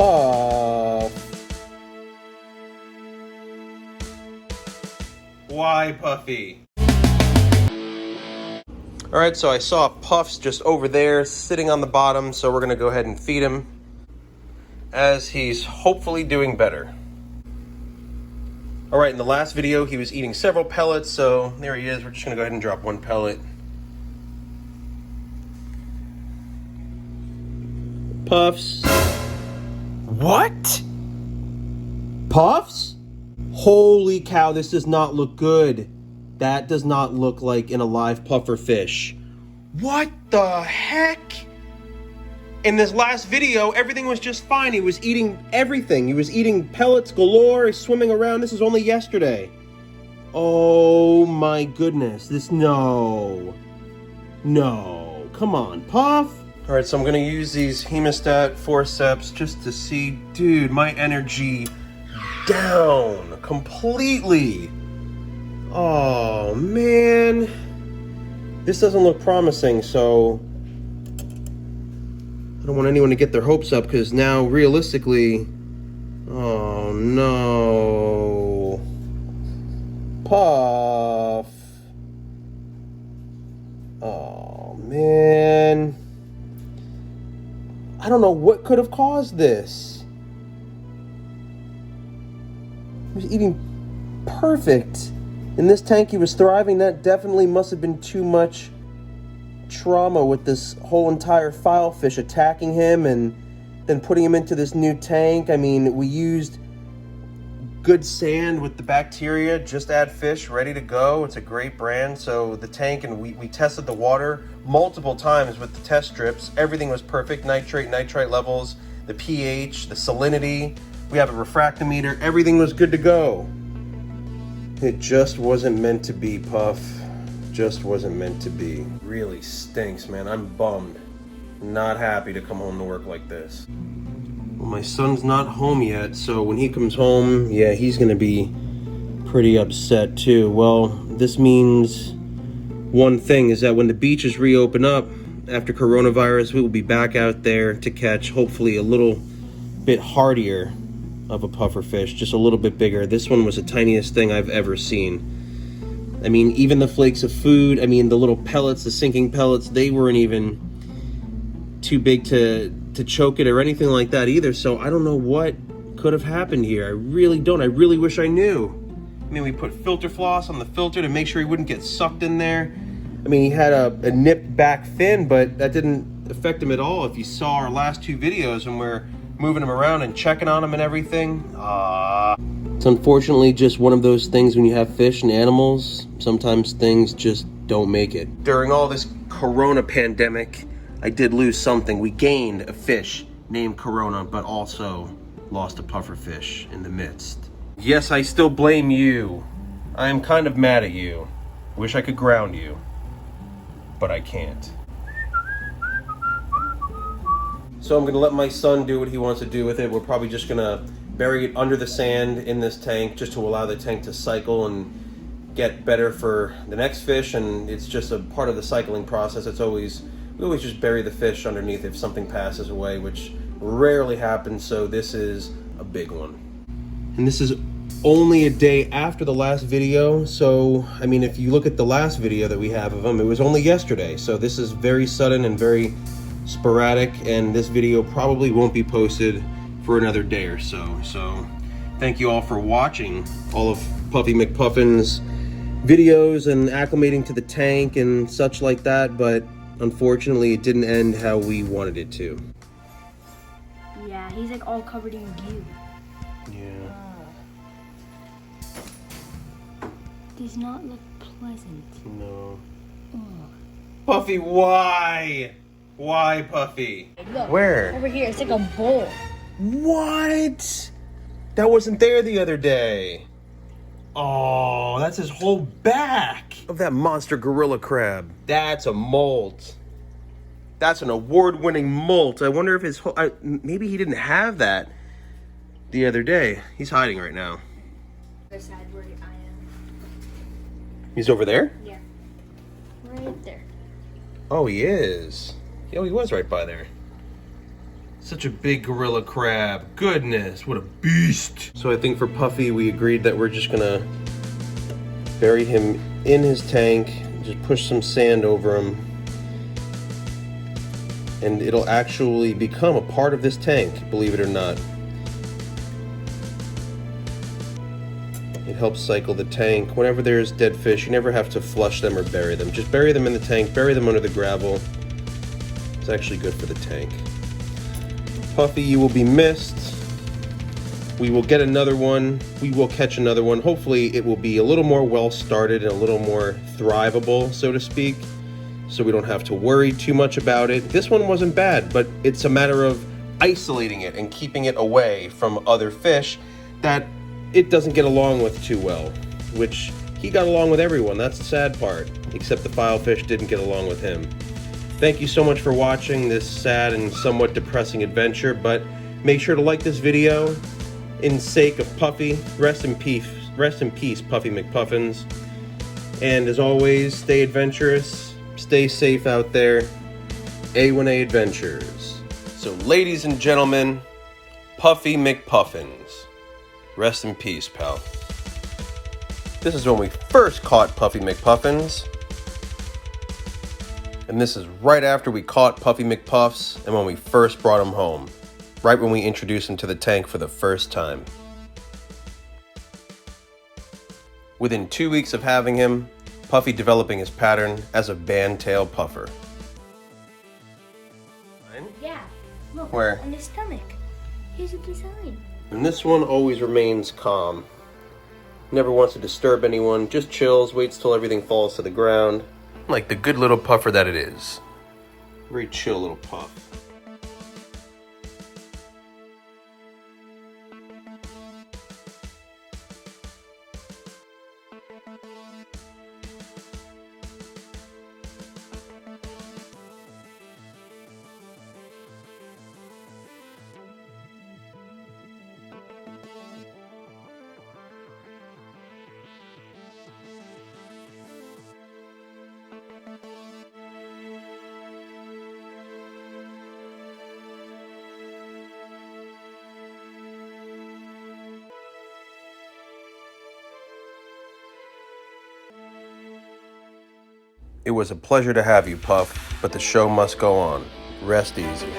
Puff. Why, Puffy? Alright, so I saw Puff's just over there sitting on the bottom, so we're going to go ahead and feed him as he's hopefully doing better. Alright, in the last video he was eating several pellets, so there he is. We're just going to go ahead and drop one pellet. Puffs. What? Puffs? Holy cow, this does not look good. That does not look like an alive puffer fish. What the heck? In this last video, everything was just fine. He was eating everything. He was eating pellets galore, he's swimming around. This was only yesterday. Oh my goodness. No. Come on, Puff. All right, so I'm gonna use these hemostat forceps just to see, dude, my energy down completely. Oh man, this doesn't look promising, so I don't want anyone to get their hopes up, because now realistically, oh no, Puff, oh man, I don't know what could have caused this. He was eating perfect. In this tank, he was thriving. That definitely must have been too much trauma with this whole entire filefish attacking him and then putting him into this new tank. I mean, we used good sand with the bacteria, Just Add Fish, ready to go. It's a great brand. So the tank, and we tested the water multiple times with the test strips. Everything was perfect. Nitrate levels, the pH, the salinity. We have a refractometer. Everything was good to go. It just wasn't meant to be, Puff. Just wasn't meant to be. Really stinks, man. I'm bummed. Not happy to come home to work like this. Well, my son's not home yet, so when he comes home, yeah, he's gonna be pretty upset too. Well, this means one thing is that when the beaches reopen up after coronavirus, we will be back out there to catch hopefully a little bit hardier of a puffer fish, just a little bit bigger. This one was the tiniest thing I've ever seen. I mean, even the flakes of food, I mean, the little pellets, the sinking pellets, they weren't even too big to choke it or anything like that either. So I don't know what could have happened here. I really don't. I really wish I knew. I mean, we put filter floss on the filter to make sure he wouldn't get sucked in there. I mean, he had a nipped back fin, but that didn't affect him at all. If you saw our last two videos and we're moving him around and checking on him and everything. It's unfortunately just one of those things when you have fish and animals. Sometimes things just don't make it. During all this corona pandemic, I did lose something. We gained a fish named Corona, but also lost a puffer fish in the midst. Yes, I still blame you. I am kind of mad at you. Wish I could ground you, but I can't. So I'm gonna let my son do what he wants to do with it. We're probably just gonna bury it under the sand in this tank just to allow the tank to cycle and get better for the next fish. And it's just a part of the cycling process. We always just bury the fish underneath if something passes away, which rarely happens. So this is a big one. And this is only a day after the last video. So, I mean, if you look at the last video that we have of him, it was only yesterday. So this is very sudden and very sporadic, and this video probably won't be posted for another day or so. So thank you all for watching all of Puffy McPuffin's videos and acclimating to the tank and such like that, but unfortunately it didn't end how we wanted it to. Yeah, he's like all covered in goo. Yeah. Does not look pleasant. No. Oh. Puffy, why? Why, Puffy? Look, where? Over here, it's like a bowl. What? That wasn't there the other day. Oh, that's his whole back of that monster gorilla crab. That's a molt. That's an award-winning molt. I wonder if his whole... maybe he didn't have that the other day. He's hiding right now. Other side where I am. He's over there? Yeah. Right there. Oh, he is. Yeah, he was right by there. Such a big gorilla crab. Goodness, what a beast. So I think for Puffy, we agreed that we're just gonna bury him in his tank, just push some sand over him, and it'll actually become a part of this tank, believe it or not. It helps cycle the tank. Whenever there's dead fish, you never have to flush them or bury them. Just bury them in the tank, bury them under the gravel. It's actually good for the tank. Puffy, you will be missed. We will get another one. We will catch another one. Hopefully it will be a little more well started and a little more thrivable, so to speak, so we don't have to worry too much about it. This one wasn't bad, but it's a matter of isolating it and keeping it away from other fish that it doesn't get along with too well, which he got along with everyone. That's the sad part, except the filefish didn't get along with him. Thank you so much for watching this sad and somewhat depressing adventure, but make sure to like this video in sake of Puffy. Rest in peace, Puffy McPuffins. And as always, stay adventurous, stay safe out there. A1A Adventures. So ladies and gentlemen, Puffy McPuffins. Rest in peace, pal. This is when we first caught Puffy McPuffins. And this is right after we caught Puffy McPuffs and when we first brought him home. Right when we introduced him to the tank for the first time. Within 2 weeks of having him, Puffy developing his pattern as a bandtail puffer. Yeah, look, Where? on his stomach. Here's a design. And this one always remains calm. Never wants to disturb anyone, just chills, waits till everything falls to the ground. Like the good little puffer that it is. Very chill little puff. It was a pleasure to have you, Puff, but the show must go on. Rest easy.